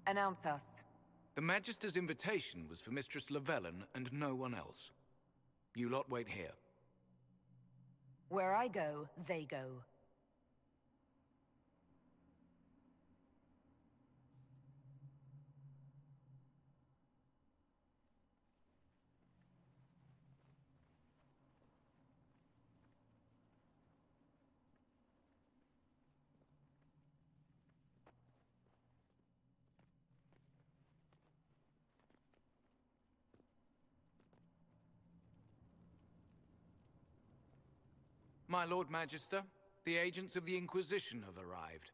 Announce us. The Magister's invitation was for Mistress Llewellyn and no one else. You lot wait here. Where I go, they go. My Lord Magister, the agents of the Inquisition have arrived.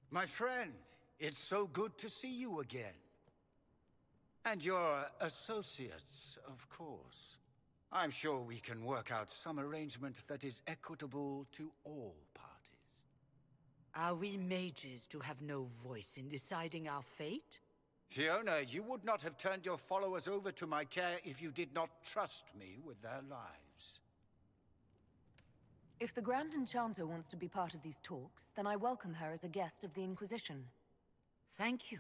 My friend, it's so good to see you again. And your associates, of course. I'm sure we can work out some arrangement that is equitable to all parties. Are we mages to have no voice in deciding our fate? Fiona, you would not have turned your followers over to my care if you did not trust me with their lives. If the Grand Enchanter wants to be part of these talks, then I welcome her as a guest of the Inquisition. Thank you.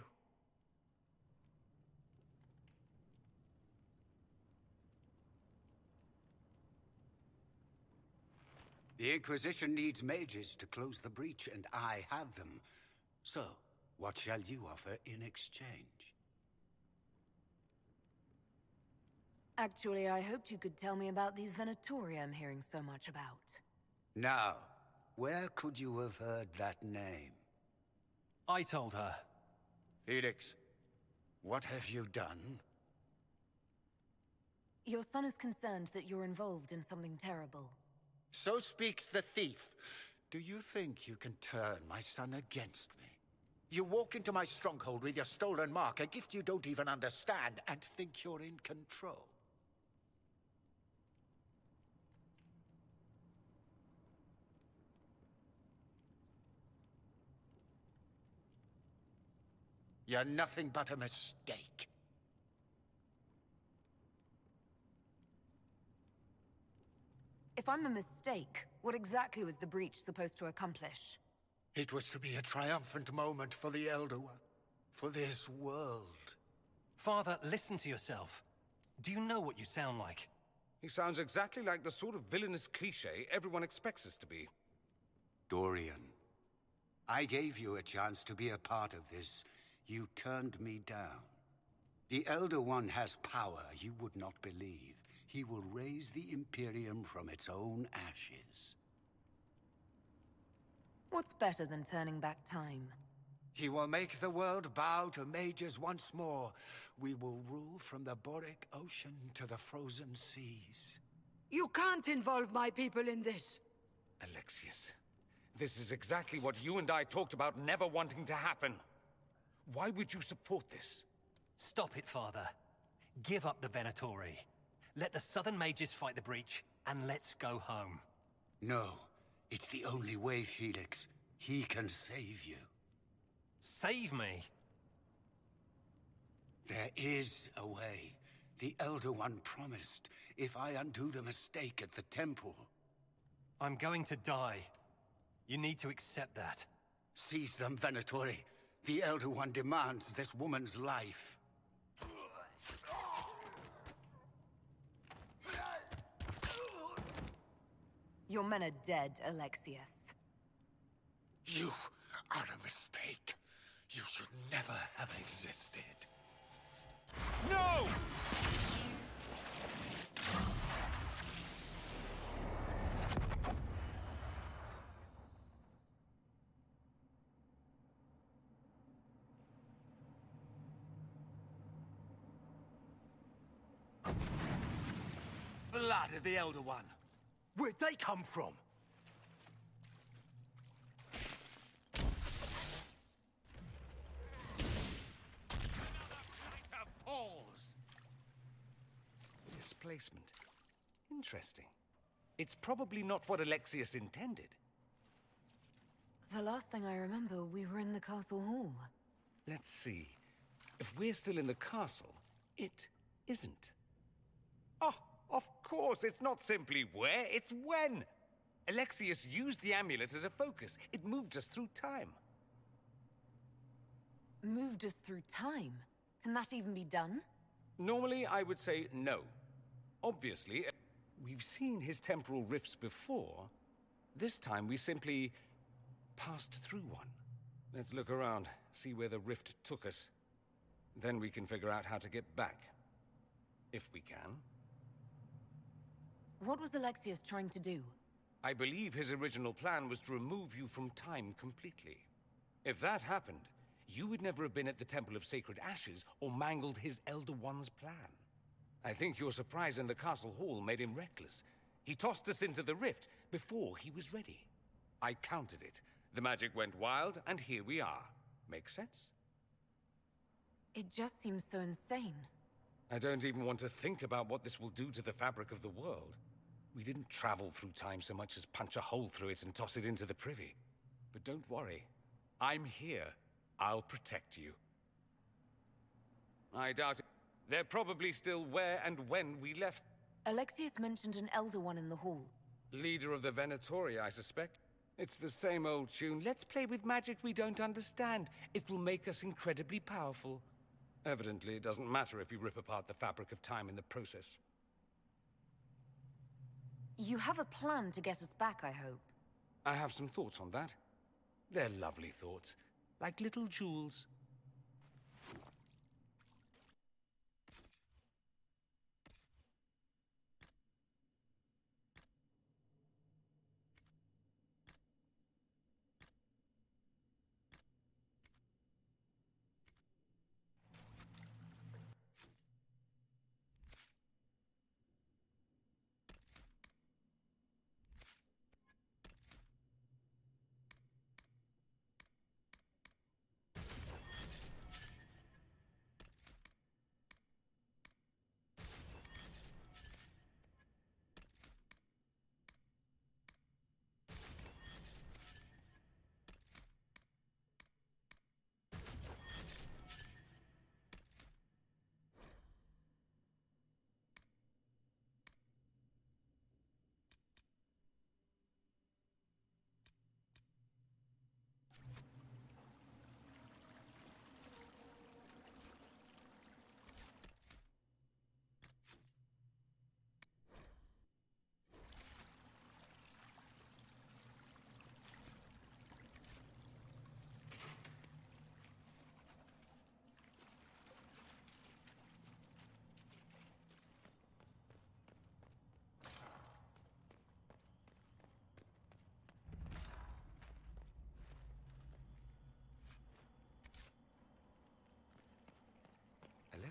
The Inquisition needs mages to close the breach, and I have them. So, what shall you offer in exchange? Actually, I hoped you could tell me about these Venatori I'm hearing so much about. Now, where could you have heard that name? I told her. Felix, what have you done? Your son is concerned that you're involved in something terrible. So speaks the thief. Do you think you can turn my son against me? You walk into my stronghold with your stolen mark, a gift you don't even understand, and think you're in control. You're nothing but a mistake. If I'm a mistake, what exactly was the breach supposed to accomplish? It was to be a triumphant moment for the Elder One, for this world. Father, listen to yourself. Do you know what you sound like? He sounds exactly like the sort of villainous cliché everyone expects us to be. Dorian, I gave you a chance to be a part of this. You turned me down. The Elder One has power you would not believe. He will raise the Imperium from its own ashes. What's better than turning back time? He will make the world bow to mages once more. We will rule from the Boric Ocean to the frozen seas. You can't involve my people in this. Alexius, this is exactly what you and I talked about never wanting to happen. Why would you support this? Stop it, Father. Give up the Venatori. Let the Southern Mages fight the breach, and let's go home. No, it's the only way, Felix. He can save you. Save me? There is a way. The Elder One promised, if I undo the mistake at the temple. I'm going to die. You need to accept that. Seize them, Venatori. The Elder One demands this woman's life. Your men are dead, Alexius. You are a mistake. You should never have existed. No! Blood of the Elder One. Where'd they come from? Falls. Displacement. Interesting. It's probably not what Alexius intended. The last thing I remember, we were in the castle hall. Let's see. If we're still in the castle, it isn't. Oh, of course, it's not simply where, it's when. Alexius used the amulet as a focus. It moved us through time. Moved us through time? Can that even be done? Normally, I would say no. Obviously, we've seen his temporal rifts before. This time, we simply passed through one. Let's look around, see where the rift took us. Then we can figure out how to get back. If we can. What was Alexius trying to do? I believe his original plan was to remove you from time completely. If that happened, you would never have been at the Temple of Sacred Ashes or mangled his Elder One's plan. I think your surprise in the castle hall made him reckless. He tossed us into the rift before he was ready. I counted it. The magic went wild, and here we are. Make sense? It just seems so insane. I don't even want to think about what this will do to the fabric of the world. We didn't travel through time so much as punch a hole through it and toss it into the privy. But don't worry. I'm here. I'll protect you. I doubt it. They're probably still where and when we left. Alexius mentioned an Elder One in the hall. Leader of the Venatori, I suspect. It's the same old tune. Let's play with magic we don't understand. It will make us incredibly powerful. Evidently, it doesn't matter if you rip apart the fabric of time in the process. You have a plan to get us back, I hope. I have some thoughts on that. They're lovely thoughts, like little jewels.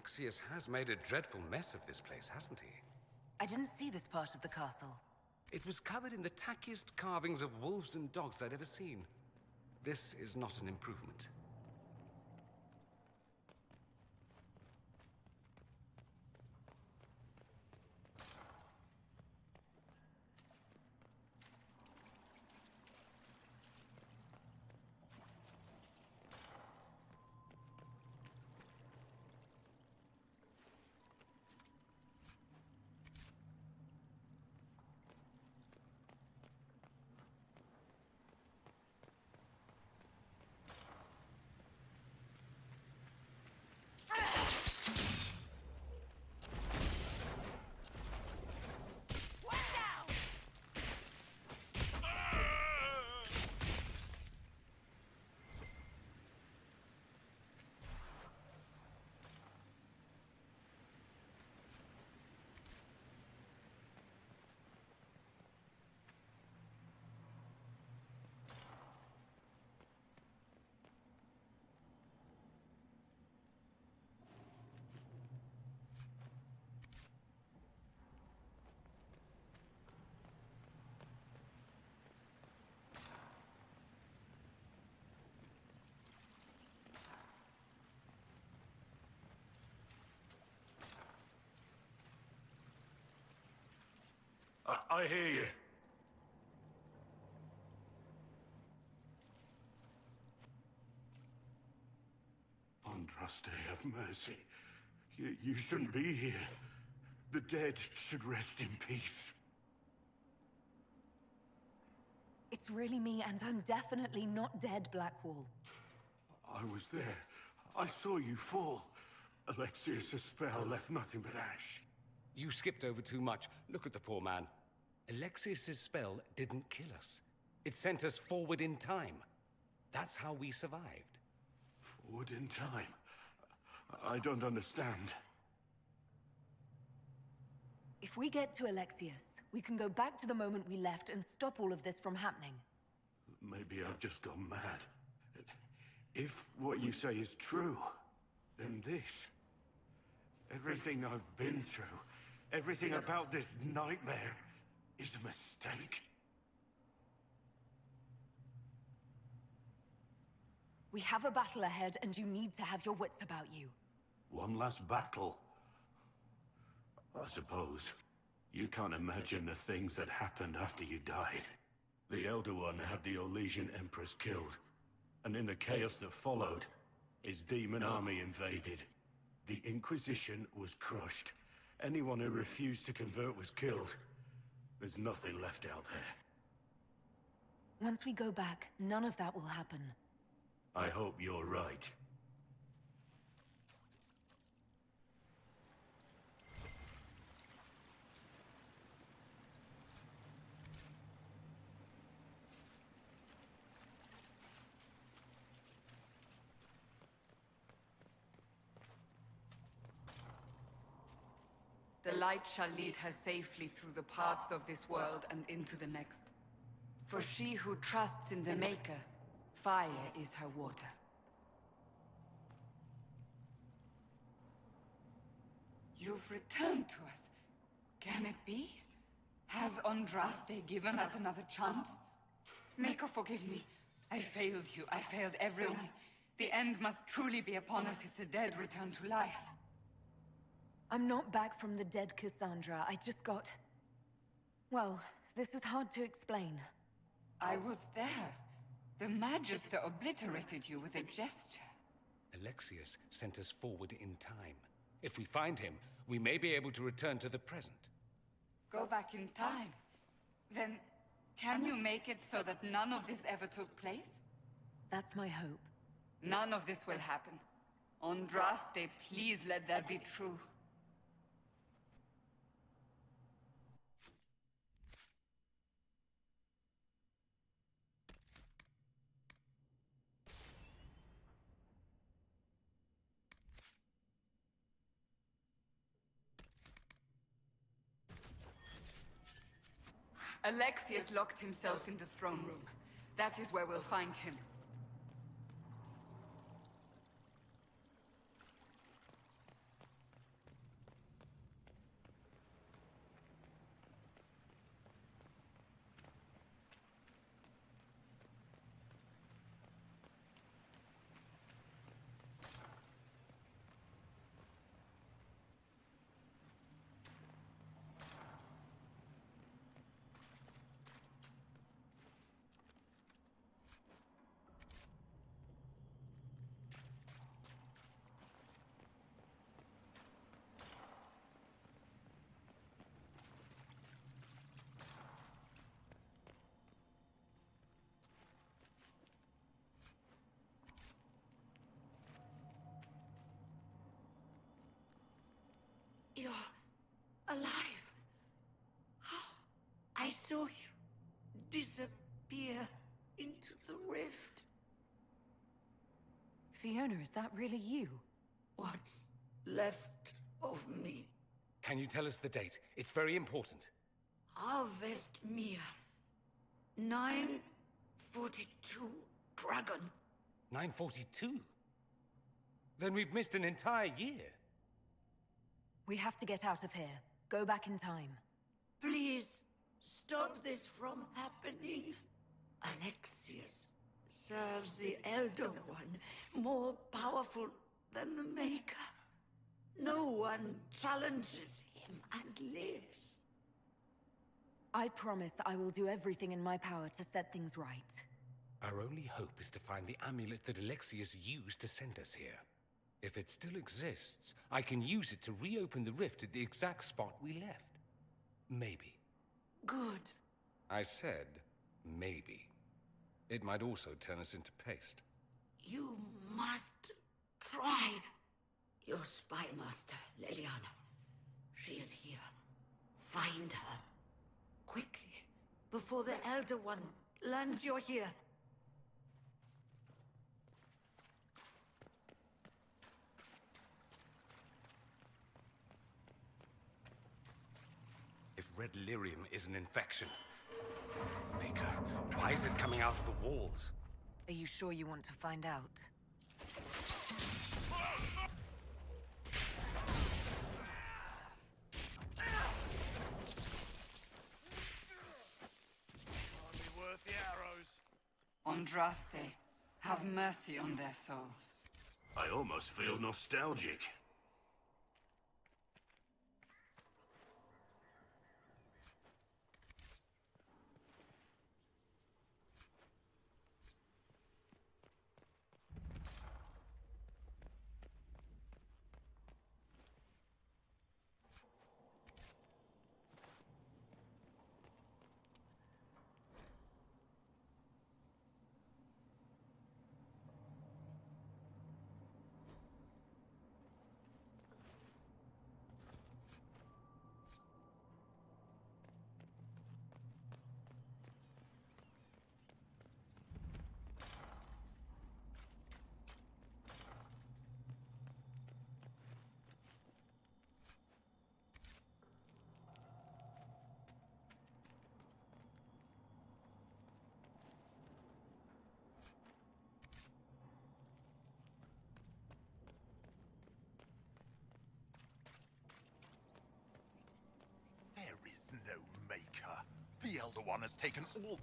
Alexius has made a dreadful mess of this place, hasn't he? I didn't see this part of the castle. It was covered in the tackiest carvings of wolves and dogs I'd ever seen. This is not an improvement. I hear you. Andraste, have mercy. You shouldn't be here. The dead should rest in peace. It's really me, and I'm definitely not dead, Blackwall. I was there. I saw you fall. Alexius' spell left nothing but ash. You skipped over too much. Look at the poor man. Alexius' spell didn't kill us. It sent us forward in time. That's how we survived. Forward in time? I don't understand. If we get to Alexius, we can go back to the moment we left and stop all of this from happening. Maybe I've just gone mad. If what you say is true, then this... everything I've been through, everything about this nightmare, is a mistake. We have a battle ahead, and you need to have your wits about you. One last battle. I suppose. You can't imagine the things that happened after you died. The Elder One had the Orlesian Empress killed. And in the chaos that followed, his demon army invaded. The Inquisition was crushed. Anyone who refused to convert was killed. There's nothing left out there. Once we go back, none of that will happen. I hope you're right. The light shall lead her safely through the paths of this world and into the next. For she who trusts in the Maker, fire is her water. You've returned to us. Can it be? Has Andraste given us another chance? Maker, forgive me. I failed you. I failed everyone. The end must truly be upon us if the dead return to life. I'm not back from the dead, Cassandra. I just got... Well, this is hard to explain. I was there. The Magister obliterated you with a gesture. Alexius sent us forward in time. If we find him, we may be able to return to the present. Go back in time? Then, can you make it so that none of this ever took place? That's my hope. None of this will happen. Andraste, please let that be true. Alexius locked himself in the throne room. That is where we'll find him. You're alive. I saw you disappear into the rift. Fiona, is that really you? What's left of me? Can you tell us the date? It's very important. Harvest Mia. 942 Dragon. 942? Then we've missed an entire year. We have to get out of here. Go back in time. Please, stop this from happening. Alexius serves the Elder One, more powerful than the Maker. No one challenges him and lives. I promise I will do everything in my power to set things right. Our only hope is to find the amulet that Alexius used to send us here. If it still exists, I can use it to reopen the rift at the exact spot we left. Maybe. Good. I said, maybe. It might also turn us into paste. You must try. Your spy master, Leliana. She is here. Find her. Quickly, before the Elder One learns you're here. If red lyrium is an infection... Maker, why is it coming out of the walls? Are you sure you want to find out? Worth the arrows. Andraste, have mercy on their souls. I almost feel nostalgic. There is no Maker. The Elder One has taken all...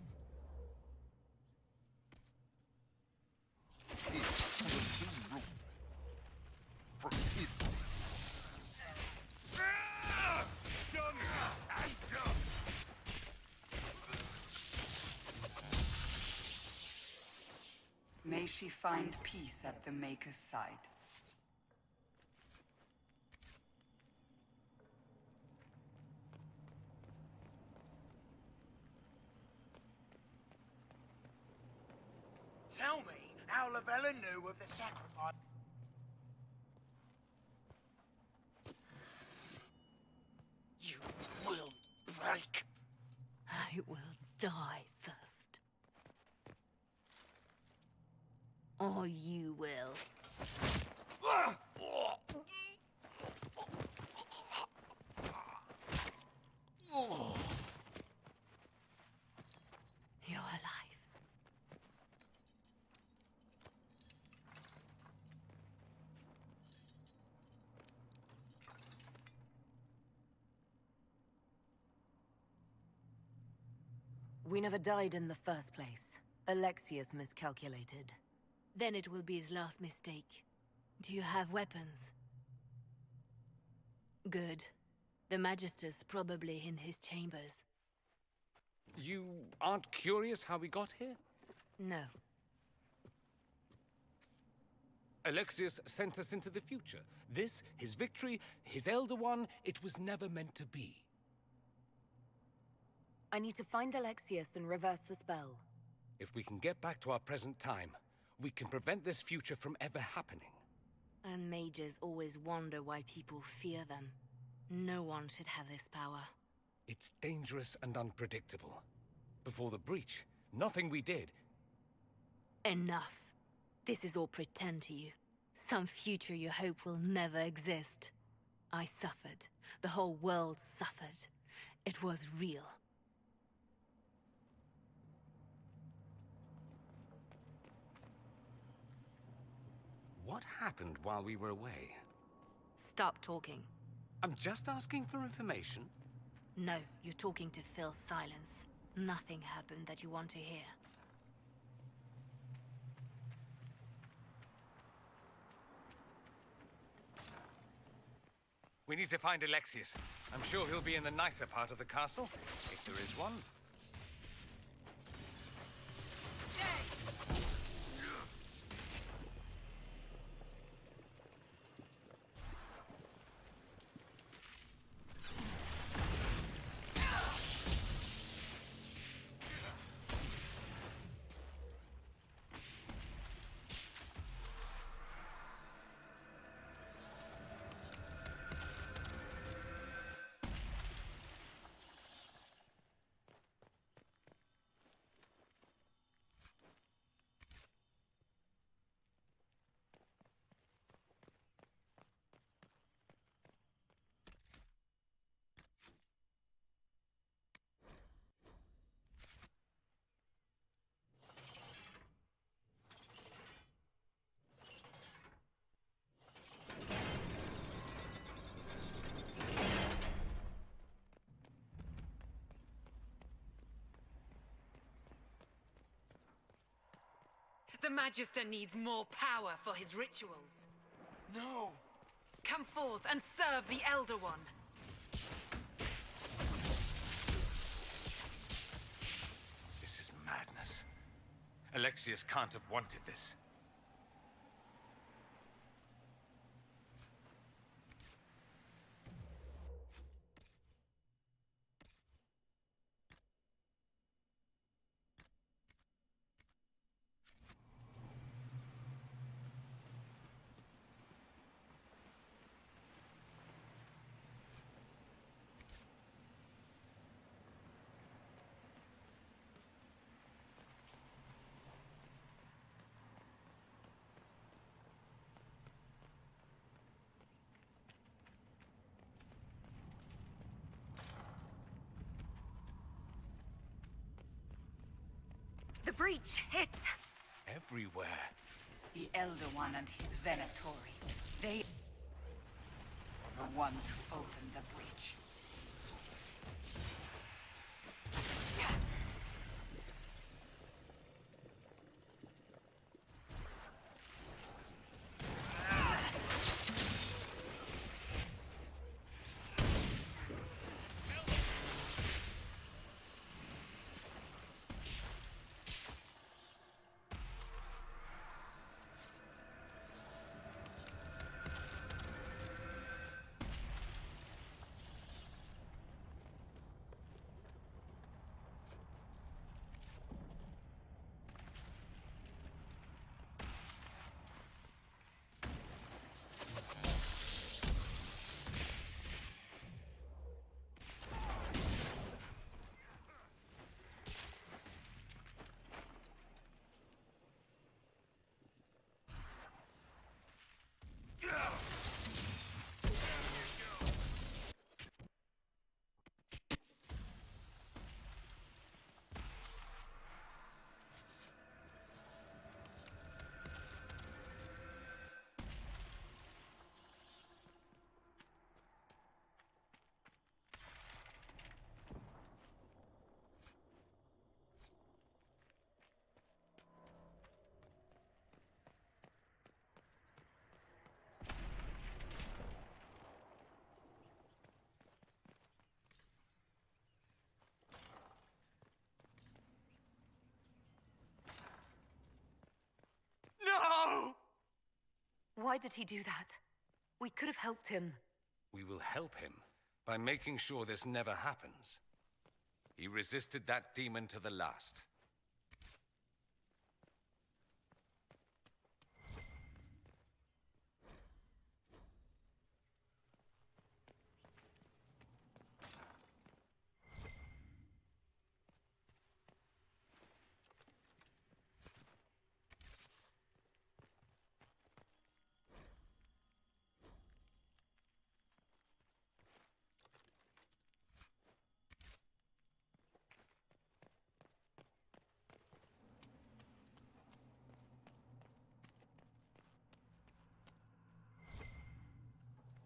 His will rule. From his... Done and done. May she find peace at the Maker's side. Tell me how Lavella knew of the sacrifice. You will break. I will die first. Or you will. You're alive. We never died in the first place. Alexius miscalculated. Then it will be his last mistake. Do you have weapons? Good. The Magister's probably in his chambers. You aren't curious how we got here? No. Alexius sent us into the future. This, his victory, his Elder One, it was never meant to be. I need to find Alexius and reverse the spell. If we can get back to our present time, we can prevent this future from ever happening. And mages always wonder why people fear them. No one should have this power. It's dangerous and unpredictable. Before the breach, nothing we did. Enough. This is all pretend to you. Some future you hope will never exist. I suffered. The whole world suffered. It was real. What happened while we were away? Stop talking. I'm just asking for information. No, you're talking to fill silence. Nothing happened that you want to hear. We need to find Alexius. I'm sure he'll be in the nicer part of the castle, if there is one. The Magister needs more power for his rituals. No! Come forth and serve the Elder One. This is madness. Alexius can't have wanted this. The breach, it's... Everywhere. The Elder One and his Venatori. They are the ones who opened the breach. No! Why did he do that? We could have helped him. We will help him by making sure this never happens. He resisted that demon to the last.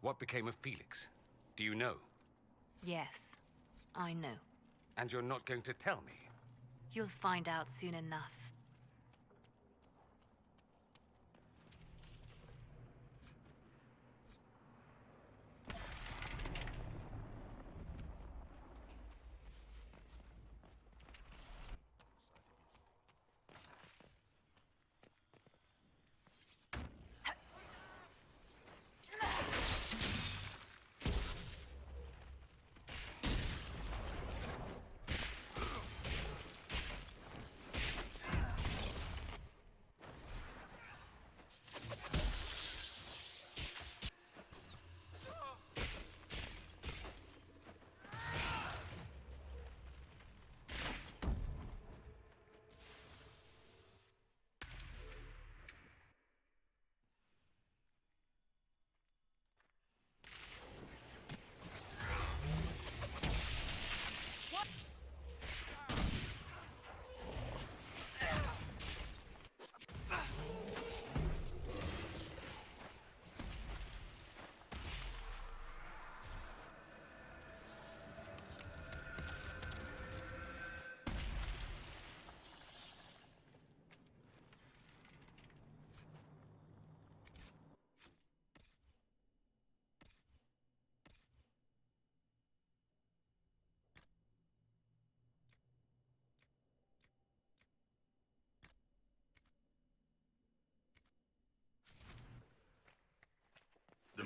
What became of Felix? Do you know? Yes, I know. And you're not going to tell me? You'll find out soon enough.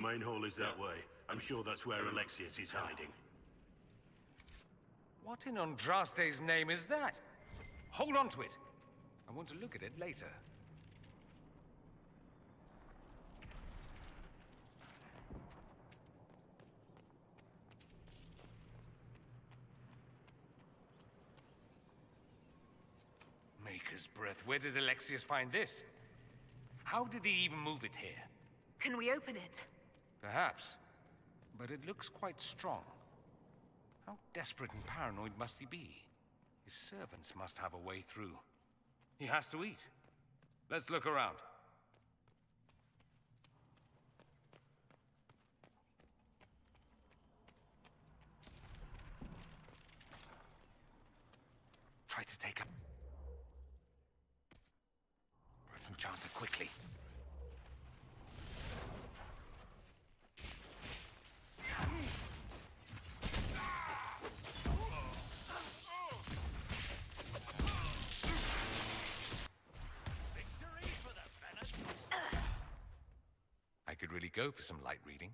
main hall is that way. I'm sure that's where Alexius is hiding. What in Andraste's name is that? Hold on to it. I want to look at it later. Maker's breath. Where did Alexius find this? How did he even move it here? Can we open it? Perhaps. But it looks quite strong. How desperate and paranoid must he be? His servants must have a way through. He has to eat. Let's look around. Try to take up. Breath enchanter quickly. I could really go for some light reading.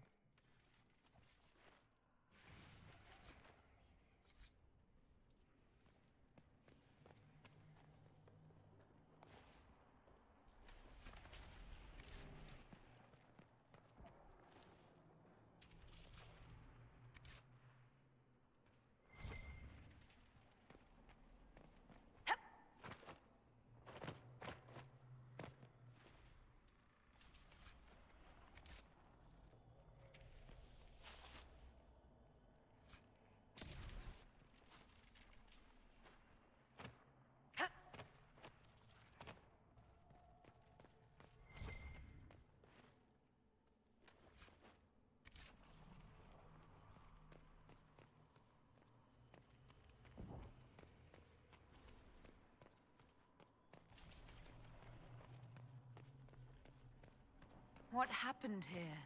What happened here?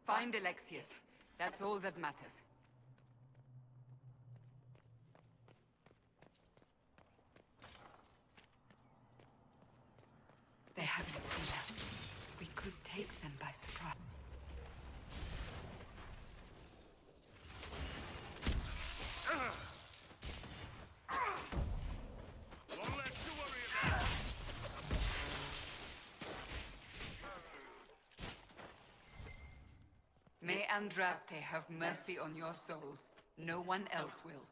Find Alexius. That's all that matters. They haven't seen us. We could take them by surprise. May Andraste have mercy on your souls. No one else will.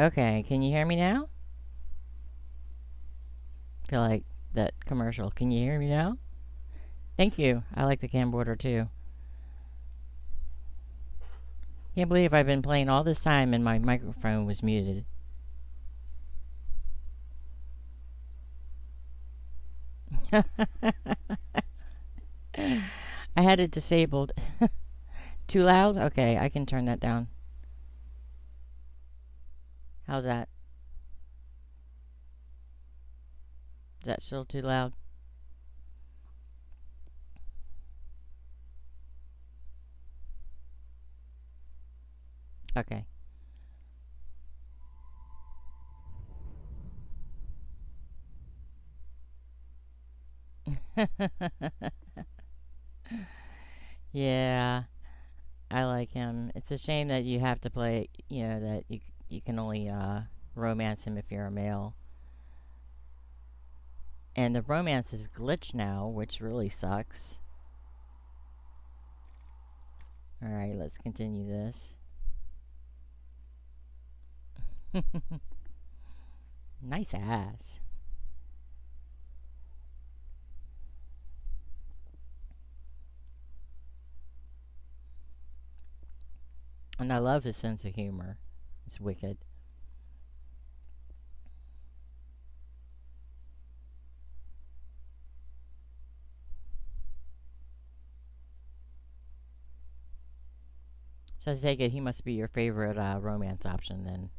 Okay, can you hear me now? Feel like that commercial. Can you hear me now? Thank you. I like the camcorder too. Can't believe I've been playing all this time and my microphone was muted. I had it disabled. Too loud? Okay, I can turn that down. How's that? Is that still too loud? Okay. Yeah, I like him. It's a shame that you have to play, you know, that you can only romance him if you're a male. And the romance is glitched now, which really sucks. Alright, let's continue this. Nice ass. And I love his sense of humor. It's wicked. So I take it he must be your favorite romance option then.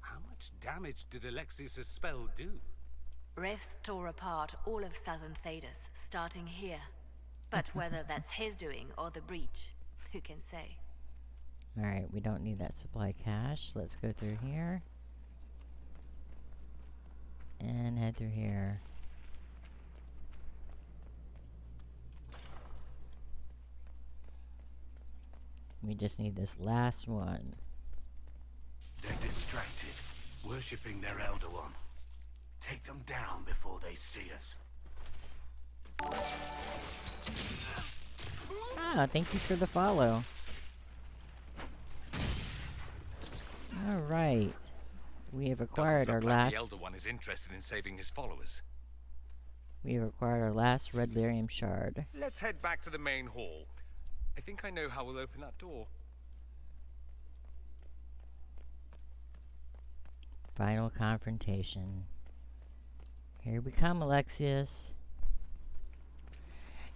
How much damage did Alexius' spell do? Rifts tore apart all of southern Thedas, starting here. But whether that's his doing or the breach, who can say? Alright, we don't need that supply cache. Let's go through here. And head through here. We just need this last one. They're distracted, worshipping their Elder One. Take them down before they see us. Ah, thank you for the follow. Alright. We have acquired our last... The Elder One is interested in saving his followers. We have acquired our last Red Lyrium shard. Let's head back to the main hall. I think I know how we'll open that door. Final confrontation. Here we come, Alexius.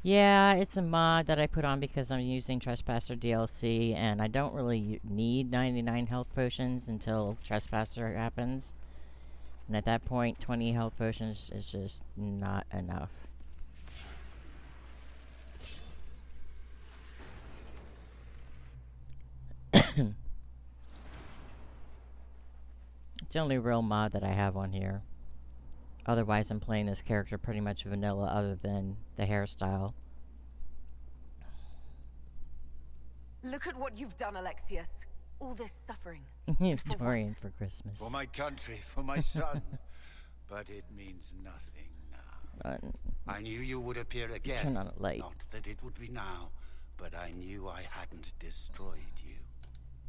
Yeah, it's a mod that I put on because I'm using Trespasser DLC, and I don't really need 99 health potions until Trespasser happens. And at that point, 20 health potions is just not enough. It's the only real mod that I have on here. Otherwise, I'm playing this character pretty much vanilla other than the hairstyle. Look at what you've done, Alexius. All this suffering. Dorian for Christmas. For my country, for my son. But it means nothing now. I knew you would appear again. Turn on a light. Not that it would be now, but I knew I hadn't destroyed you.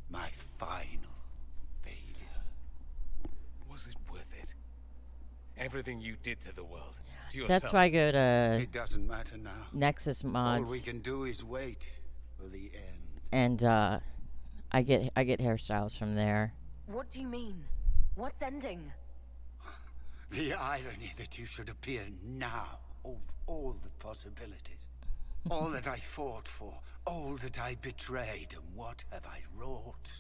My final failure. Was it worth it? Everything you did to the world, to yourself. That's why I go to It doesn't matter now. Nexus mods. All we can do is wait for the end. And I get hairstyles from there. What do you mean? What's ending? The irony that you should appear now of all the possibilities. All that I fought for, all that I betrayed, and what have I wrought?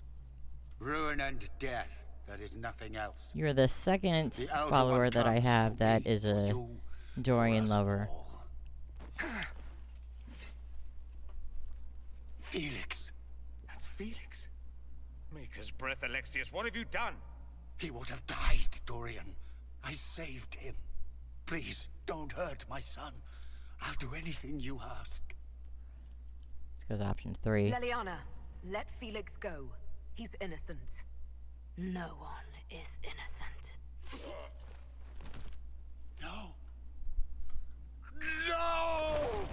Ruin and death. That is nothing else. You're the second The Elder follower One that I comes have for that me, is for a you, Dorian for us lover. all. Felix. That's Felix. Maker's breath, Alexius. What have you done? He would have died, Dorian. I saved him. Please, don't hurt my son. I'll do anything you ask. Let's go to option 3. Leliana, let Felix go. He's innocent. No one is innocent. No. No!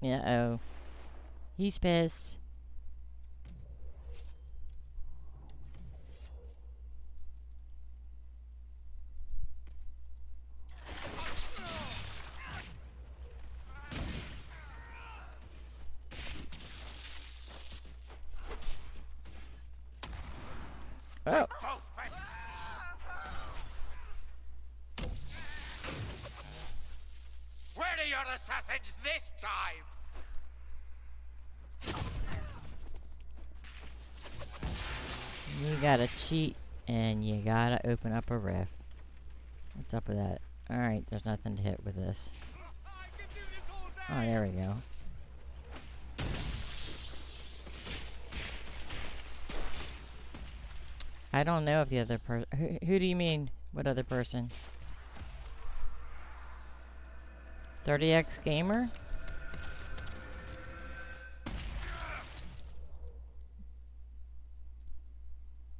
Uh-oh. He's pissed. Oh. Where are your assassins this time? You gotta cheat and you gotta open up a rift. What's up with that? Alright, there's nothing to hit with this. Oh, there we go. I don't know if the other person... Who do you mean? What other person? 30X Gamer?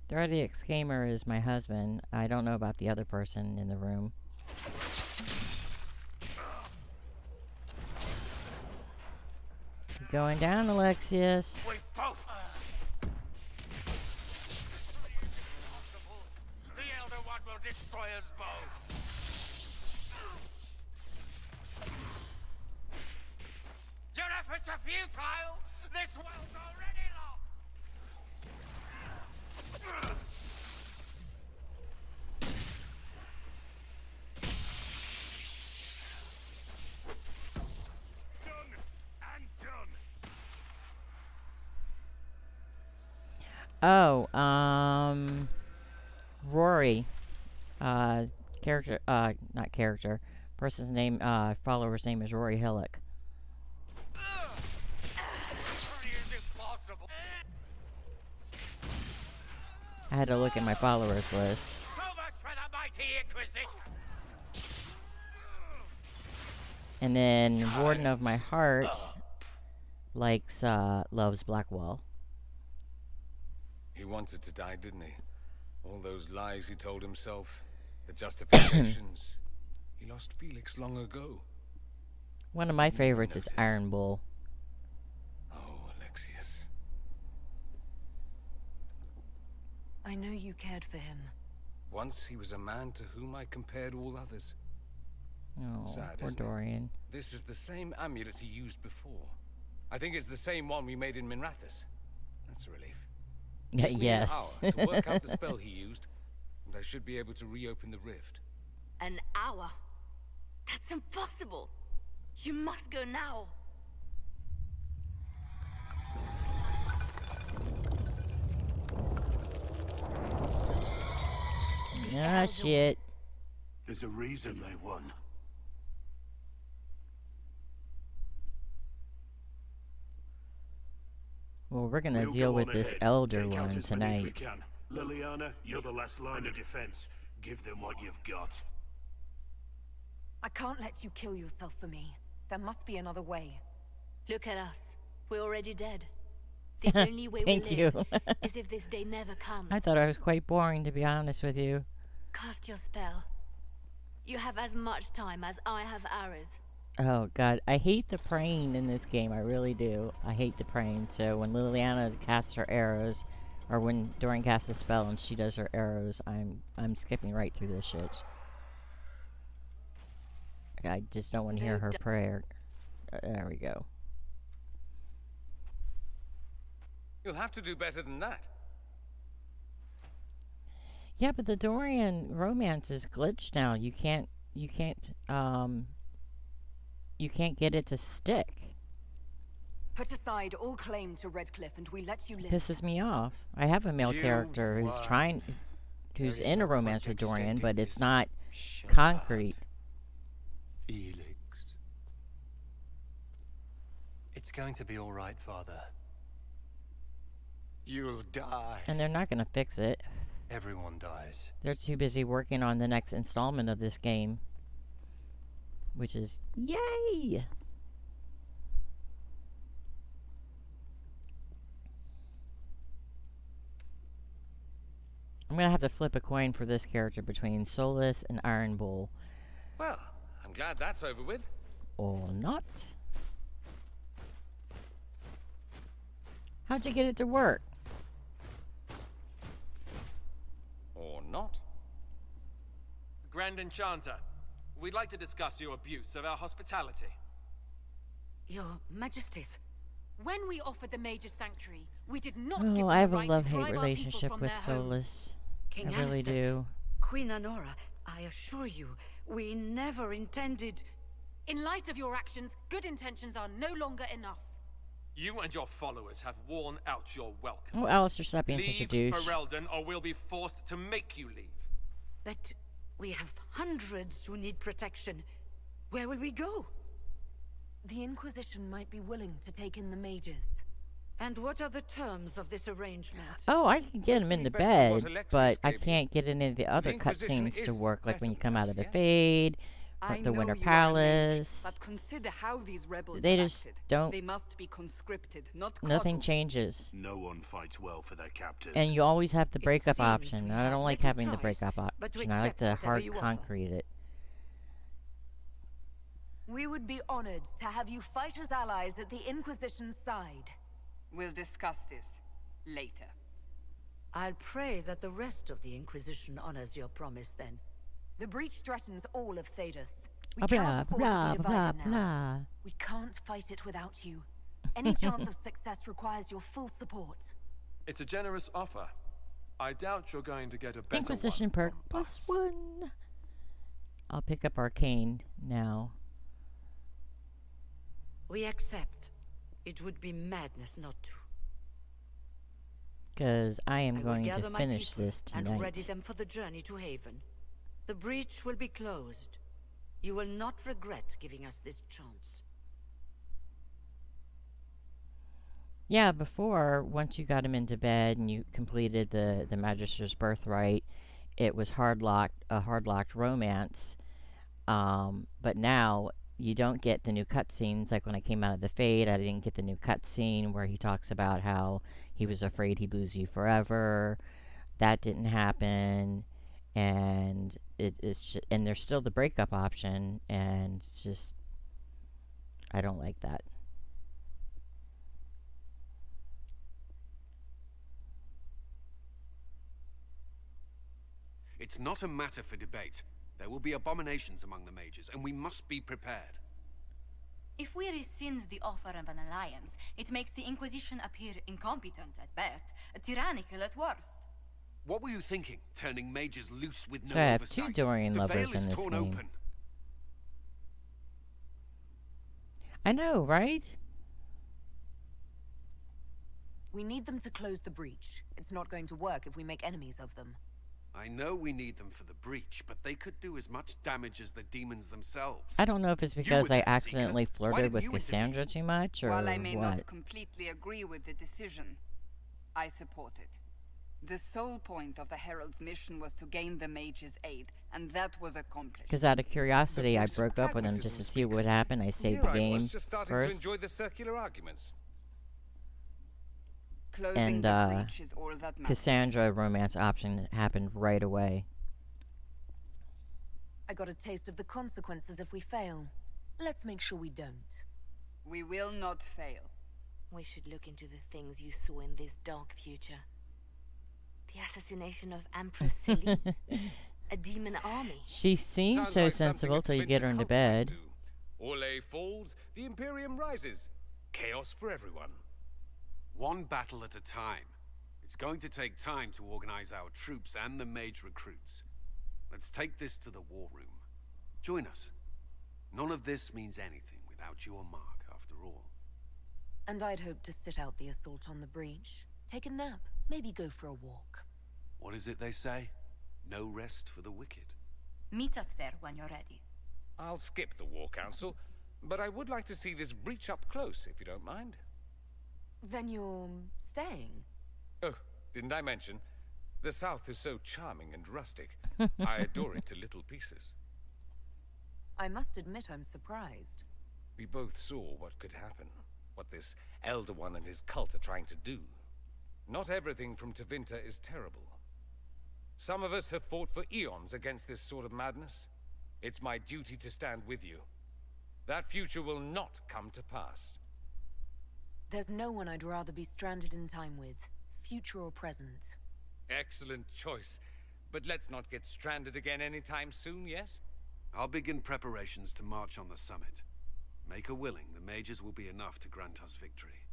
The 30X Gamer is my husband. I don't know about the other person in the room. Keep going down, Alexius. We both. The Elder One will destroy us both. Your efforts are futile. This world's already lost. Done and done. Oh, Rory. Not character. Person's name, follower's name is Rory Hillock. I had to look at my followers list. So much for the mighty Inquisition. And then Warden of My Heart likes, loves Blackwall. He wanted to die, didn't he? All those lies he told himself, the justifications. He lost Felix long ago. One of my favorites is Iron Bull. Oh, Alexius. I know you cared for him. Once he was a man to whom I compared all others. Oh, Sad, poor isn't it? Dorian. This is the same amulet he used before. I think it's the same one we made in Minrathous. That's a relief. Yeah, Give me yes. an hour to work out the spell he used, and I should be able to reopen the rift. An hour? That's impossible. You must go now. Ah, shit. There's a reason they won. Well, we're gonna We'll deal go with on this ahead. Elder Take out one as many as we tonight. can. Liliana, you're the last line of defense. Give them what you've got. I can't let you kill yourself for me. There must be another way. Look at us. We're already dead. The only way we Thank you. live is if this day never comes. I thought I was quite boring, to be honest with you. Cast your spell. You have as much time as I have hours. Oh god, I hate the praying in this game. I really do. I hate the praying. So when Liliana casts her arrows, or when Dorian casts a spell and she does her arrows, I'm skipping right through this shit. I just don't want to hear her prayer. There we go. You'll have to do better than that. Yeah, but the Dorian romance is glitched now. You can't get it to stick. Put aside all claim to Redcliffe and we let you live. Pisses me off. I have a male character who's in a romance with Dorian, but it's not concrete. Felix. It's going to be all right, Father. You'll die. And they're not gonna fix it. Everyone dies. They're too busy working on the next installment of this game. Which is... Yay! I'm gonna have to flip a coin for this character between Solus and Iron Bull. Well, I'm glad that's over with. Or not. How'd you get it to work? Or not. Grand Enchanter, we'd like to discuss your abuse of our hospitality. Your Majesties, When we offered the Mage's Sanctuary, we did not give them Oh, I have the a right to love-hate drive our people relationship from with their homes. Solus. King I really Alistair, do. Queen Anora, I assure you, we never intended... In light of your actions, good intentions are no longer enough. You and your followers have worn out your welcome. Oh, Alistair, stop being such a Leave douche. Ferelden, or we'll be forced to make you leave. But we have hundreds who need protection. Where will we go? The Inquisition might be willing to take in the mages. And what are the terms of this arrangement? Oh, I can get him into Better than what bed, Alexis but I gave you. can't get any of the other Inquisition cutscenes to is work, like when you better come than out of the us, yes? Fade, I the know Winter you are a mage, Palace. but consider how these rebels They have just acted. don't- They must be conscripted, not Nothing coddled. changes. No one fights well for their captors. And you always have the It breakup seems option. we I have don't like little having the choice breakup but to option. I like accept to whatever hard you offer. concrete it. We would be honored to have you fight as allies at the Inquisition's side. We'll discuss this later. I'll pray that the rest of the Inquisition honors your promise then. The breach threatens all of Thedas. We Blah, cannot afford blah, to be blah, divided now. blah. We can't fight it without you. Any chance of success requires your full support. It's a generous offer. I doubt you're going to get a better Inquisition one perk from plus us. 1. I'll pick up Arcane now. We accept. It would be madness not to. Because I am I will going to gather my finish people this and tonight. ready them for the journey to Haven. The breach will be closed. You will not regret giving us this chance. Yeah, before, once you got him into bed and you completed the Magister's Birthright, it was a hard-locked romance. But now, you don't get the new cutscenes. Like when I came out of the Fade, I didn't get the new cutscene where he talks about how he was afraid he'd lose you forever. That didn't happen. And and there's still the breakup option, and it's just, I don't like that. It's not a matter for debate. There will be abominations among the mages, and we must be prepared. If we rescind the offer of an alliance, it makes the Inquisition appear incompetent at best, tyrannical at worst. What were you thinking, turning mages loose with no So I have oversight? two Dorian the lovers veil is in this torn game. open. I know, right? We need them to close the breach. It's not going to work if we make enemies of them. I know we need them for the breach, but they could do as much damage as the demons themselves. I don't know if it's You because were I there, accidentally Seeker. Why flirted didn't with you intervene? Cassandra too much, or While I may what? not completely agree with the decision, I support it. The sole point of the Herald's mission was to gain the mage's aid, and that was accomplished. Because out of curiosity, I voice of broke up with him just to pragmatism see what would happen. I saved Here the I game was, just starting first. to enjoy the circular arguments. Closing And the breach is all that matters. Cassandra romance option happened right away. I got a taste of the consequences if we fail. Let's make sure we don't. We will not fail. We should look into the things you saw in this dark future. The assassination of Empress Celine. A demon army. She seems Sounds so like something sensible till you Splinter get her into Cult might bed. do. Orlais falls, the Imperium rises. Chaos for everyone. One battle at a time. It's going to take time to organize our troops and the mage recruits. Let's take this to the war room. Join us. None of this means anything without your mark, after all. And I'd hoped to sit out the assault on the breach. Take a nap, maybe go for a walk. What is it they say? No rest for the wicked. Meet us there when you're ready. I'll skip the War Council, but I would like to see this breach up close, if you don't mind. Then you're staying? Oh, didn't I mention? The South is so charming and rustic. I adore it to little pieces. I must admit I'm surprised. We both saw what could happen, what this Elder One and his cult are trying to do. Not everything from Tevinter is terrible. Some of us have fought for eons against this sort of madness. It's my duty to stand with you. That future will not come to pass. There's no one I'd rather be stranded in time with, future or present. Excellent choice. But let's not get stranded again anytime soon, yes? I'll begin preparations to march on the summit. Make a willing, the mages will be enough to grant us victory.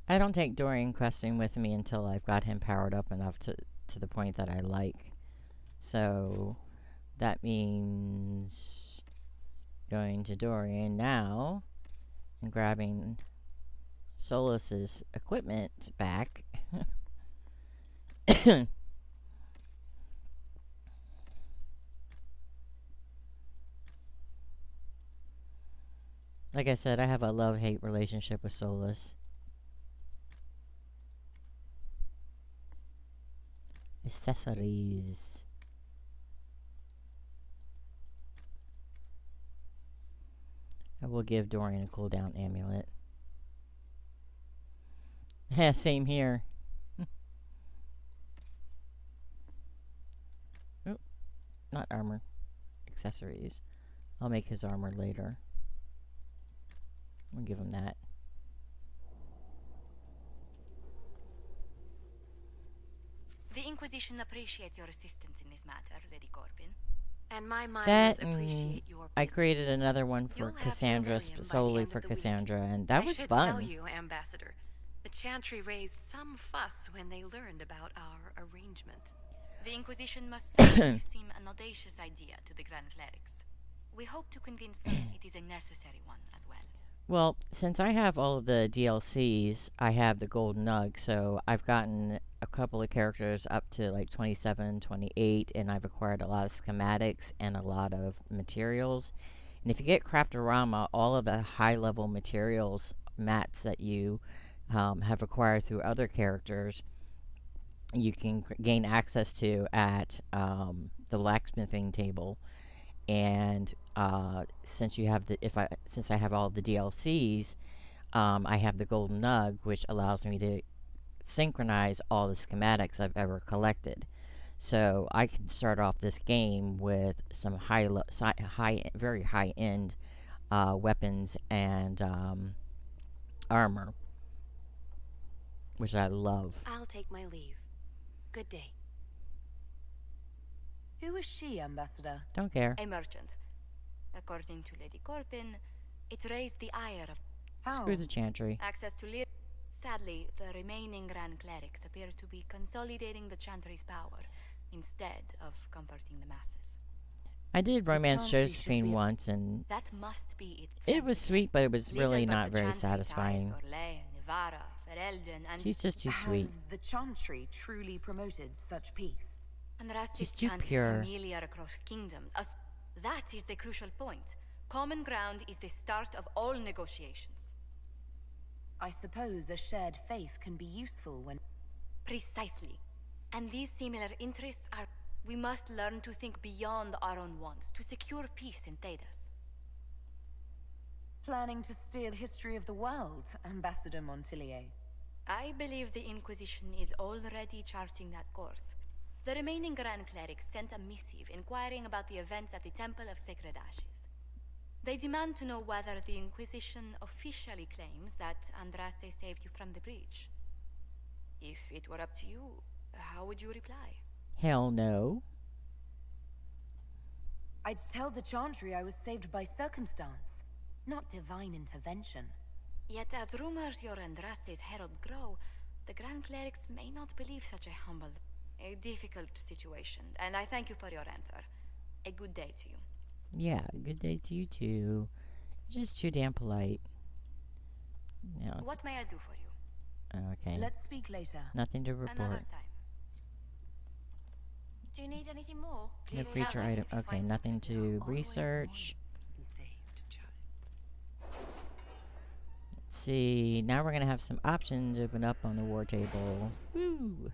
I don't take Dorian questing with me until I've got him powered up enough to the point that I like. So that means going to Dorian now and grabbing Solas's equipment back. Like I said, I have a love-hate relationship with Solas. Accessories. I will give Dorian a cooldown amulet. Yeah, same here. Oh, not armor. Accessories. I'll make his armor later. I'll give him that. The Inquisition appreciates your assistance in this matter, Lady Corbin. And my That miners appreciate your I created another one for You'll have Cassandra, Illyrium by the solely end for of the week. Cassandra, and that I was should fun. tell you, Ambassador, the Chantry raised some fuss when they learned about our arrangement. The Inquisition must certainly seem an audacious idea to the Grand Clerics. We hope to convince them it is a necessary one as well. Well, since I have all of the DLCs, I have the Golden Nug, so I've gotten a couple of characters up to like 27, 28, and I've acquired a lot of schematics and a lot of materials. And if you get Craftorama, all of the high-level materials, mats that you have acquired through other characters, you can gain access to at the blacksmithing table. And since you have the since I have all the DLCs, I have the Golden Nug, which allows me to synchronize all the schematics I've ever collected. So I can start off this game with some very high end weapons and armor, which I love. I'll take my leave. Good day. Who is she, Ambassador? Don't care. A merchant. According to Lady Corbin, it raised the ire of... Screw the Chantry. Access to Lyr... Sadly, the remaining Grand Clerics appear to be consolidating the Chantry's power, instead of comforting the masses. I did romance Chantry should Josephine be once, and that must be its it was sweet, but it was Little really but not the very Chantry satisfying. ties Orlais, Nevarra, Ferelden, and... She's just too sweet. Has the Chantry truly promoted such peace? Andraste's She's too chant is pure. familiar across kingdoms. That is the crucial point. Common ground is the start of all negotiations. I suppose a shared faith can be useful when... Precisely. And these similar interests are... We must learn to think beyond our own wants, to secure peace in Thedas. Planning to steer the history of the world, Ambassador Montillier? I believe the Inquisition is already charting that course. The remaining Grand Clerics sent a missive inquiring about the events at the Temple of Sacred Ashes. They demand to know whether the Inquisition officially claims that Andraste saved you from the breach. If it were up to you, how would you reply? Hell no. I'd tell the Chantry I was saved by circumstance, not divine intervention. Yet as rumors your Andraste's herald grow, the Grand Clerics may not believe such a humble... A difficult situation, and I thank you for your answer. A good day to you. Yeah, good day to you too. You're just too damn polite. No. What may I do for you? Okay. Let's speak later. Nothing to report. Another time. Do you need anything more? No feature item. Okay, nothing to research. Let's see. Now we're gonna have some options open up on the war table. Woo!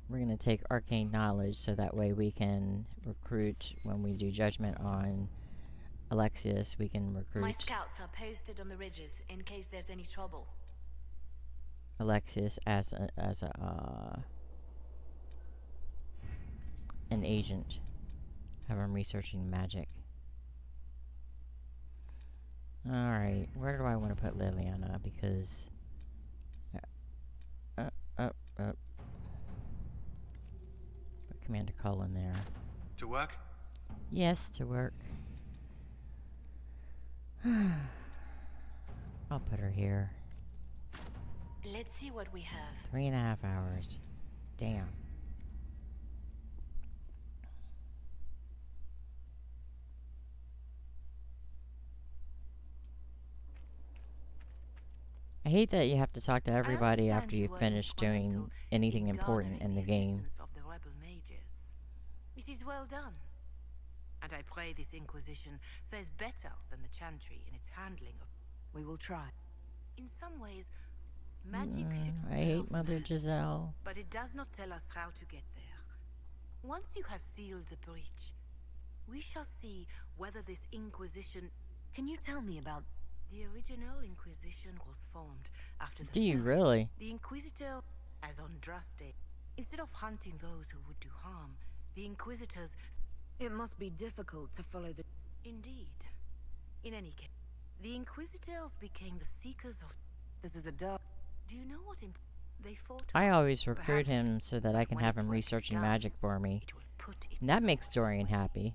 We're going to take arcane knowledge so that way we can recruit when we do judgment on Alexius. We can recruit My scouts are posted on the ridges in case there's any trouble. Alexius as an agent. Have him researching magic. Alright, where do I want to put Liliana? Because Put Commander Cullen there. To work? Yes, to work. I'll put her here. Let's see what we have. 3.5 hours. Damn. I hate that you have to talk to everybody after you finish doing anything important in the game. Of the rebel mages. It is well done. And I pray this Inquisition fares better than the Chantry in its handling of... We will try. In some ways, magic should I hate Mother Giselle. but it does not tell us how to get there. Once you have sealed the breach, we shall see whether this Inquisition... Can you tell me about... The original Inquisition was formed after the Do you first. really? The Inquisitor, as on Draste, instead of hunting those who would do harm, the Inquisitors... It must be difficult to follow the... Indeed. In any case, the Inquisitors became the seekers of... This is a dark... Do you know what they fought? I always recruit Perhaps, him so that I can when have its him work is researching done, magic for me. it will put its And that soul makes Dorian happy.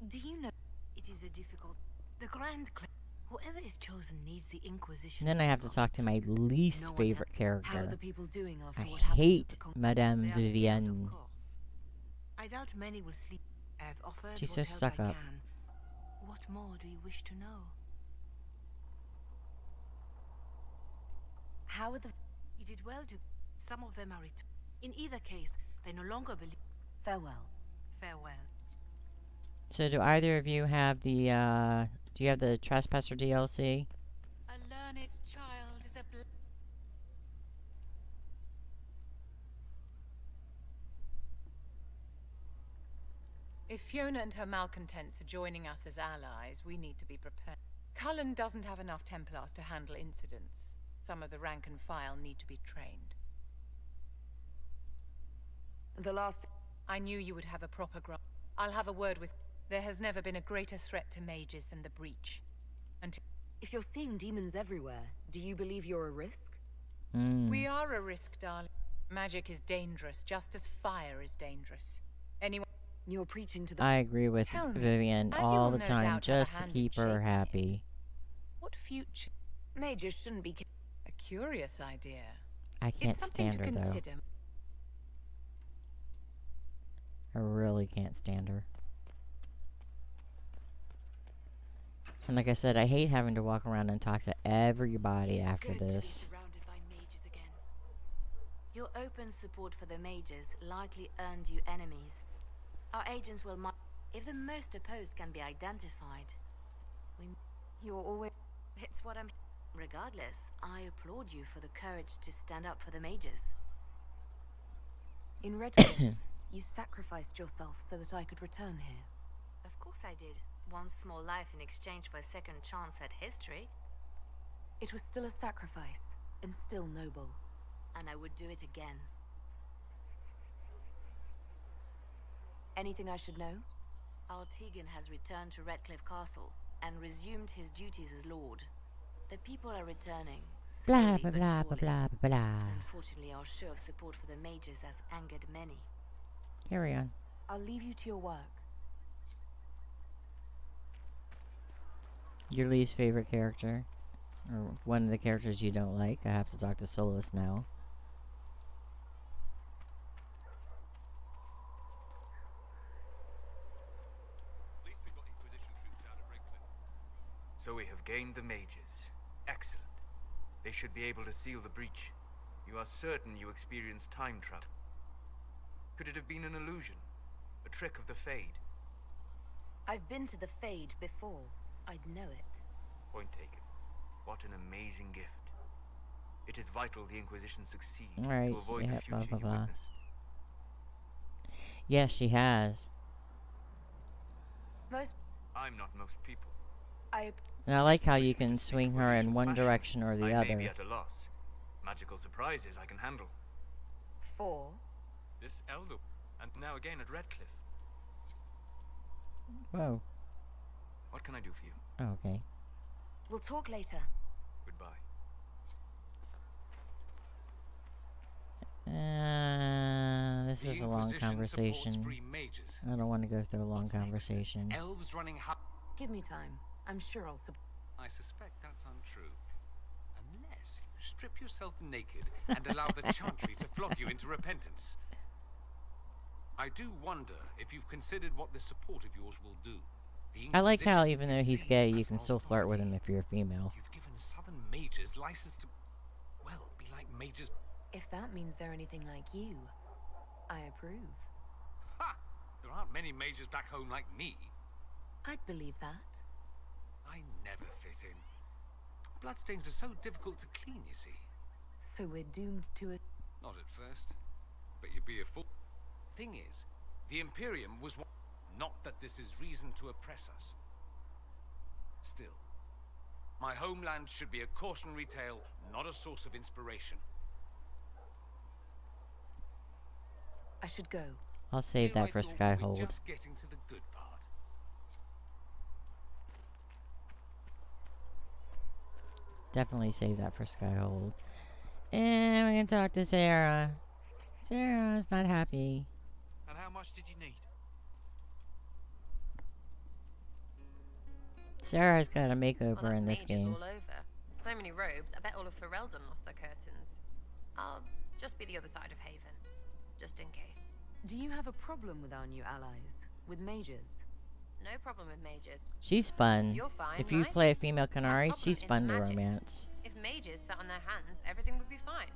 Do you know... It is a difficult... The Grand Clan... Whoever is chosen needs the Inquisition. And then I have to talk to my least No one favorite How are the character. people doing after I what happened? hate Madame They are scared, Vivienne. of course. I doubt many will sleep. I have offered She's what so help stuck I up. can. What more do you wish to know? How are the... You did well to... Some of them are it. In either case, they no longer believe... Farewell. Farewell. So do either of you have the, do you have the Trespasser DLC? A learned child is a If Fiona and her malcontents are joining us as allies, we need to be prepared. Cullen doesn't have enough Templars to handle incidents. Some of the rank and file need to be trained. The last... I knew you would have a proper grasp. I'll have a word with... There has never been a greater threat to mages than the Breach. And If you're seeing demons everywhere, do you believe you're a risk? we are a risk, darling. Magic is dangerous, just as fire is dangerous. Anyone... You're preaching to the... I agree with Tell me, Vivienne as you all will the no time, doubt have a just to hand in keep her shaping happy. What future? Mages shouldn't be... A curious idea. I can't It's something stand to her, though. consider. I really can't stand her. And like I said, I hate having to walk around and talk to everybody after Good to be this. surrounded by mages again. Your open support for the mages likely earned you enemies. Our agents will if the most opposed can be identified. You're always... It's what I'm... Regardless, I applaud you for the courage to stand up for the mages. In Redcliffe, you sacrificed yourself so that I could return here. Of course I did. One small life in exchange for a second chance at history. It was still a sacrifice, and still noble. And I would do it again. Anything I should know? Artigan has returned to Redcliffe Castle and resumed his duties as Lord. The people are returning. Blah, slowly blah, but blah, surely. blah, blah, blah. Unfortunately, our show of support for the mages has angered many. Carry on. I'll leave you to your work. Your least favorite character? Or one of the characters you don't like? I have to talk to Solus now. So we have gained the mages. Excellent. They should be able to seal the breach. You are certain you experienced time travel? Could it have been an illusion? A trick of the Fade? I've been to the Fade before. I'd know it. Point taken. What an amazing gift. It is vital the Inquisition succeed Right, to avoid yeah, the future blah, blah, you blah. witnessed. Yes, she has. I'm not most people. And I like how you can swing her in one direction or the I other. may be at a loss. Magical surprises I can handle. 4. This Elder, and now again at Redcliffe. Whoa. What can I do for you? Oh, okay. We'll talk later. Goodbye. This is a long conversation. I don't want to go through a long conversation. Elves running Give me time. I'm sure I'll I suspect that's untrue. Unless you strip yourself naked and allow the Chantry to flog you into repentance. I do wonder if you've considered what this support of yours will do. I like how even though he's gay, you can still flirt with him if you're a female. You've given Southern mages license to, well, be like mages. If that means they're anything like you, I approve. Ha! There aren't many mages back home like me. I'd believe that. I never fit in. Bloodstains are so difficult to clean, you see. So we're doomed to it. Not at first, but you'd be a fool. Thing is, the Imperium was one. Not that this is reason to oppress us. Still, my homeland should be a cautionary tale, not a source of inspiration. I should go. I'll save that for Skyhold. Just getting to the good part. Definitely save that for Skyhold. And we're gonna talk to Sarah. Sarah's not happy. And how much did you need? Sarah's got a makeover in this game. All over. So many robes, I bet all of Ferelden lost their curtains. I'll just be the other side of Haven, just in case. Do you have a problem with our new allies? With mages? No problem with mages. She's fun. You're fine, If you right? play a female Canary, problem she's is fun to magic. romance. If mages sat on their hands, everything would be fine.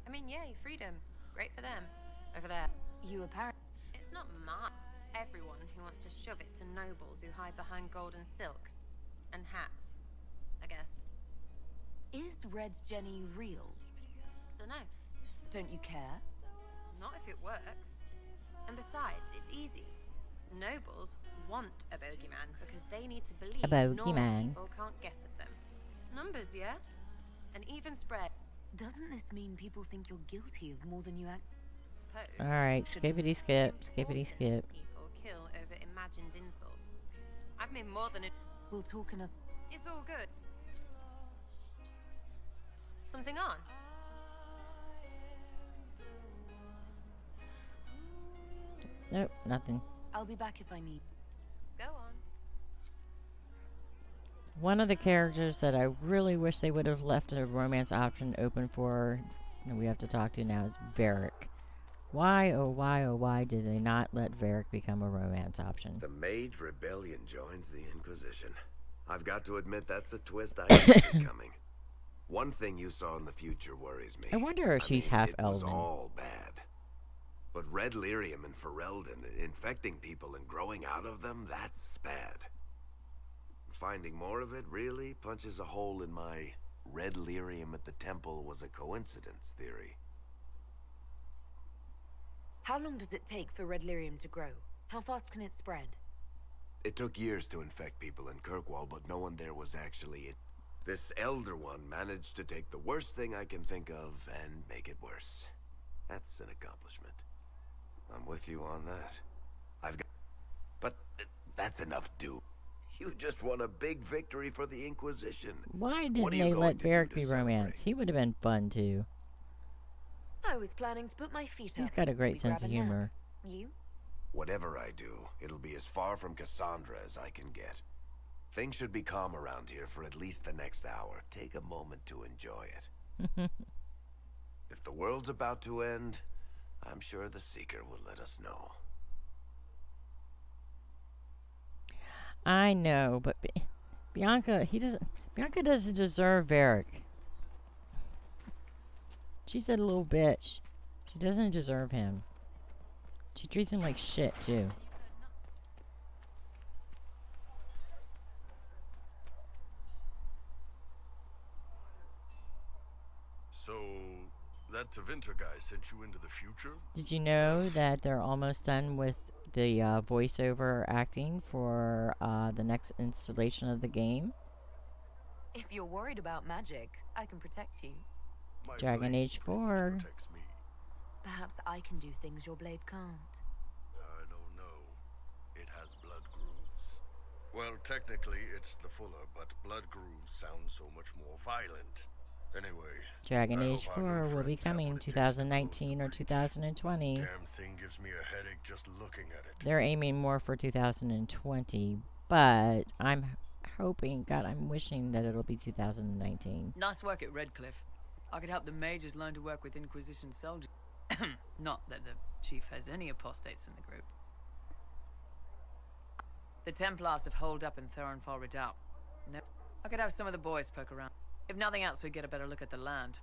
I mean, yay, freedom. Great for them. Over there. You apparently... It's not my... Everyone who wants to shove it to nobles who hide behind gold and silk. And hats, I guess. Is Red Jenny real? Dunno. Don't you care? Not if it works. And besides, it's easy. Nobles want a bogeyman because they need to believe normal bogeyman. people can't get at them. Numbers, yeah? An even spread. Doesn't this mean people think you're guilty of more than you act? Suppose. Alright, skippity skip, skippity skip. People kill over imagined insults. I've made more than it. We'll talk another. It's all good. Something on? Nope, nothing. I'll be back if I need. Go on. One of the characters that I really wish they would have left a romance option open for, that we have to talk to now, is Varric. Why, oh why did they not let Varric become a romance option? The Mage Rebellion joins the Inquisition. I've got to admit that's a twist I didn't see coming. One thing you saw in the future worries me. I wonder if she's half it was elven. all bad. But Red Lyrium and Ferelden, infecting people and growing out of them, that's bad. Finding more of it really punches a hole in my Red Lyrium at the temple was a coincidence theory. How long does it take for Red Lyrium to grow? How fast can it spread? It took years to infect people in Kirkwall, but no one there was actually it. This Elder One managed to take the worst thing I can think of and make it worse. That's an accomplishment. I'm with you on that. I've got... But that's enough, dude. You just won a big victory for the Inquisition. Why What didn't are you they going let to do Varric to be celebrate? romance? He would have been fun too. I was planning to put my feet up. He's got a great maybe sense grab of a nap. humor. You? Whatever I do, it'll be as far from Cassandra as I can get. Things should be calm around here for at least the next hour. Take a moment to enjoy it. If the world's about to end, I'm sure the Seeker will let us know. I know, but Bianca doesn't deserve Varric. She's a little bitch. She doesn't deserve him. She treats him like shit, too. So, that Tevinter guy sent you into the future? Did you know that they're almost done with the voiceover acting for the next installation of the game? If you're worried about magic, I can protect you. My Dragon blade Age 4. protects me. Perhaps I can do things your blade can't. I don't know. It has blood grooves. Well, technically, it's the Fuller, but blood grooves sound so much more violent. Anyway, Dragon I Age hope our 4 new will be friends have coming what it takes 2019 or 2020. Damn thing gives me a headache just looking at it. They're aiming more for 2020, but I'm hoping, God, I'm wishing that it'll be 2019. Nice work at Redcliffe. I could help the mages learn to work with Inquisition soldiers. Not that the chief has any apostates in the group. The Templars have holed up in Thorinfar Redoubt. No, I could have some of the boys poke around. If nothing else, we get a better look at the land.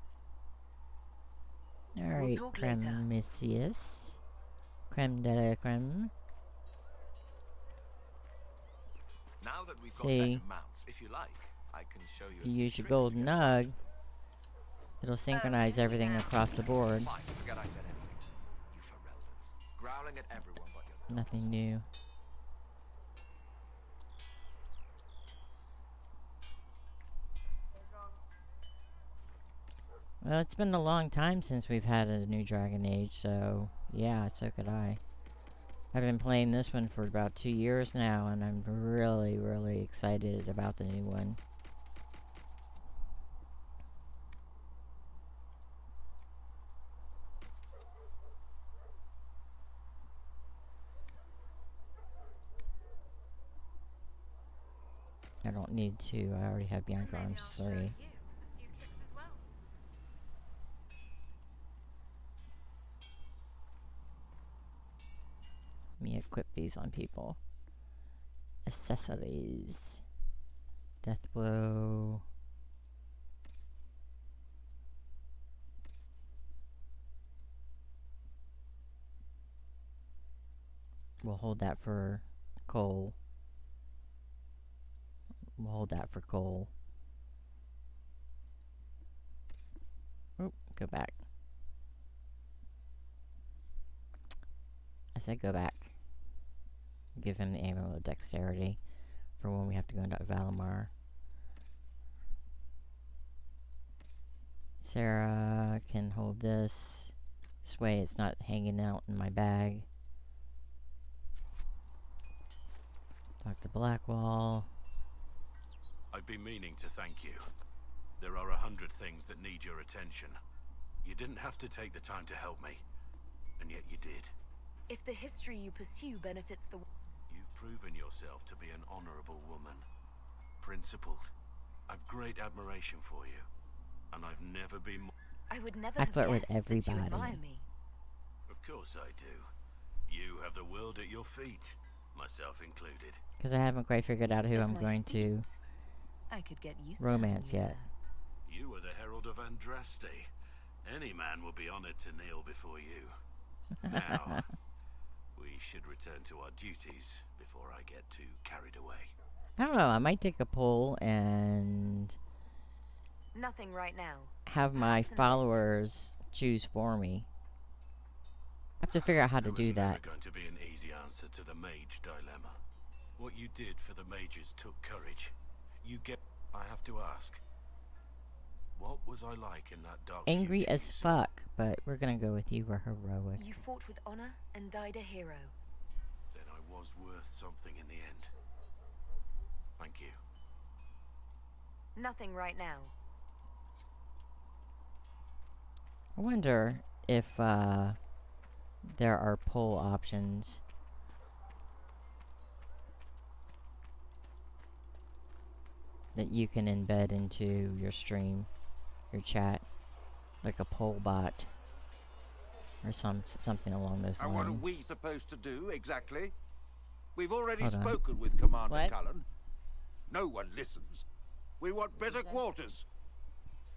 Alright, Cremisius. Creme de la creme. Now that we've got See, better mounts, if you like, I can show you. if you use your golden nug, it'll synchronize everything across the board. Fine, forget I said anything. You Ferelden's growling at everyone but your Nothing new. Well, it's been a long time since we've had a new Dragon Age, so yeah, so could I. I've been playing this one for about 2 years now, and I'm really, really excited about the new one. I don't need to, I already have Bianca Arms 3. Let me equip these on people. Accessories. Death blow. We'll hold that for Cole. We'll hold that for Cole. Oop, go back. I said go back. Give him the Amulet of Dexterity for when we have to go into Valimar. Sarah can hold this. This way it's not hanging out in my bag. Dr. Blackwall. I've been meaning to thank you. There are 100 things that need your attention. You didn't have to take the time to help me, and yet you did. If the history you pursue benefits the... You've proven yourself to be an honorable woman. Principled. I've great admiration for you. And I've never been more... I would never I have flirt with guessed that you everybody. admire me. Of course I do. You have the world at your feet, myself included. Because I haven't quite figured out who At I'm my going to I could get used romance to having yet. You were the Herald of Andraste. Any man will be honored to kneel before you. Now, we should return to our duties before I get too carried away. I don't know, I might take a poll and Nothing right now. have my followers choose for me. I have to figure out how to do that. Never going to be an easy answer to the mage dilemma. What you did for the mages took courage. You get... I have to ask. What was I like in that dark Angry future as you saw? fuck, but we're gonna go with you. We're heroic. You fought with honor and died a hero. Then I was worth something in the end. Thank you. Nothing right now. I wonder if there are poll options. That you can embed into your stream, your chat, like a poll bot, or something along those And lines. what are we supposed to do, exactly? We've already Hold on. spoken with Commander What? Cullen. No one listens. We want better quarters.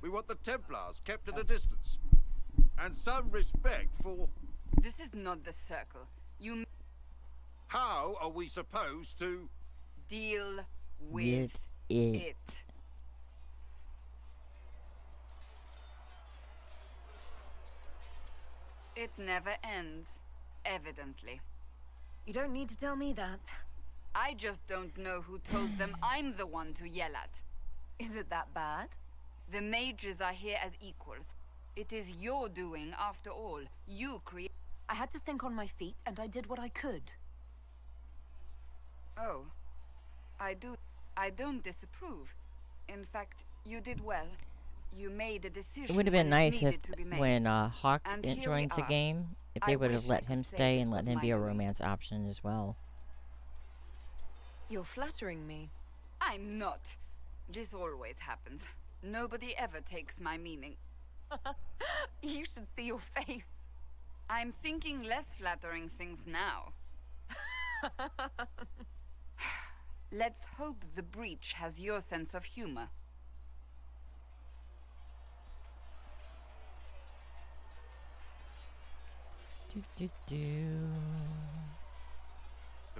We want the Templars kept at a distance. And some respect for... This is not the circle. You How are we supposed to... deal with it. It never ends, evidently. You don't need to tell me that. I just don't know who told them I'm the one to yell at. Is it that bad? The mages are here as equals. It is your doing, after all. You create... I had to think on my feet, and I did what I could. Oh. I don't disapprove. In fact, you did well. You made a decision. It would have been when it nice if, needed to be made. when Hawk And here we joins the are. game, if I they would wish have I let him could say stay this and let was him my be a doing. romance option as well. You're flattering me. I'm not. This always happens. Nobody ever takes my meaning. You should see your face. I'm thinking less flattering things now. Let's hope the breach has your sense of humor. The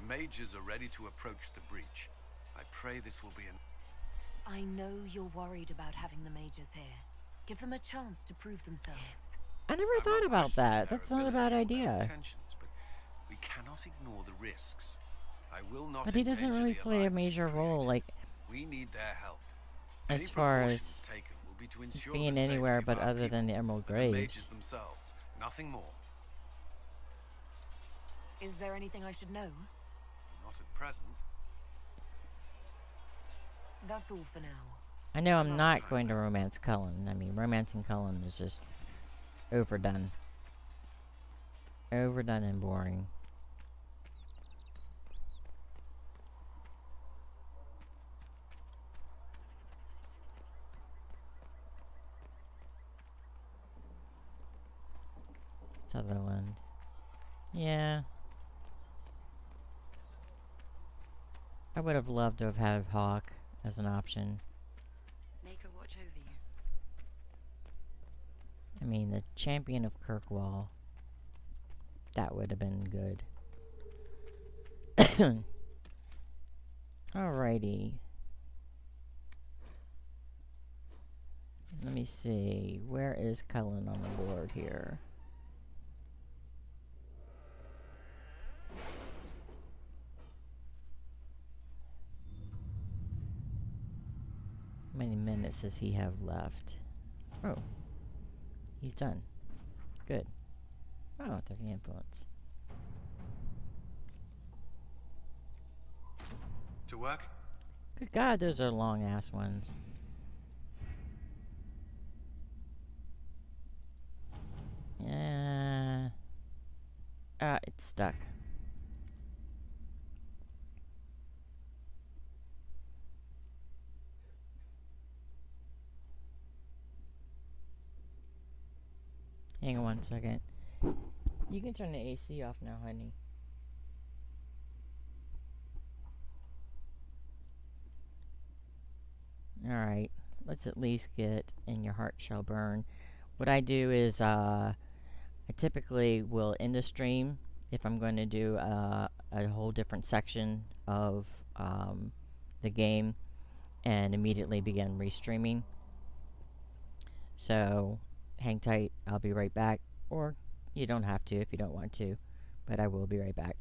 mages are ready to approach the breach. I pray this will be an... I know you're worried about having the mages here. Give them a chance to prove themselves. I never thought about that. That's not a bad idea. Intentions, but we cannot ignore the risks. I will not. But he doesn't really play a major role, like, we need their help. as Any far as precautions taken will be to ensure being the anywhere safety but of our other than the Emerald people and the mages Graves. themselves. Nothing more. Is there anything I should know? Not at present. That's all for now. I know I'm not going to romance Cullen. I mean, romancing Cullen is just overdone. Overdone and boring. Sutherland. Yeah. I would have loved to have had Hawk as an option. Make her watch over you. I mean, the champion of Kirkwall. That would have been good. Alrighty. Let me see. Where is Cullen on the board here? How many minutes does he have left? Oh. He's done. Good. Oh, 30 influence. To work? Good God, those are long ass ones. Yeah. It's stuck. Hang on 1 second. You can turn the AC off now, honey. Alright, let's at least get In Your Heart Shall Burn. What I do is, I typically will end a stream if I'm going to do a whole different section of the game and immediately begin restreaming. So, hang tight, I'll be right back. Or, you don't have to if you don't want to, but I will be right back.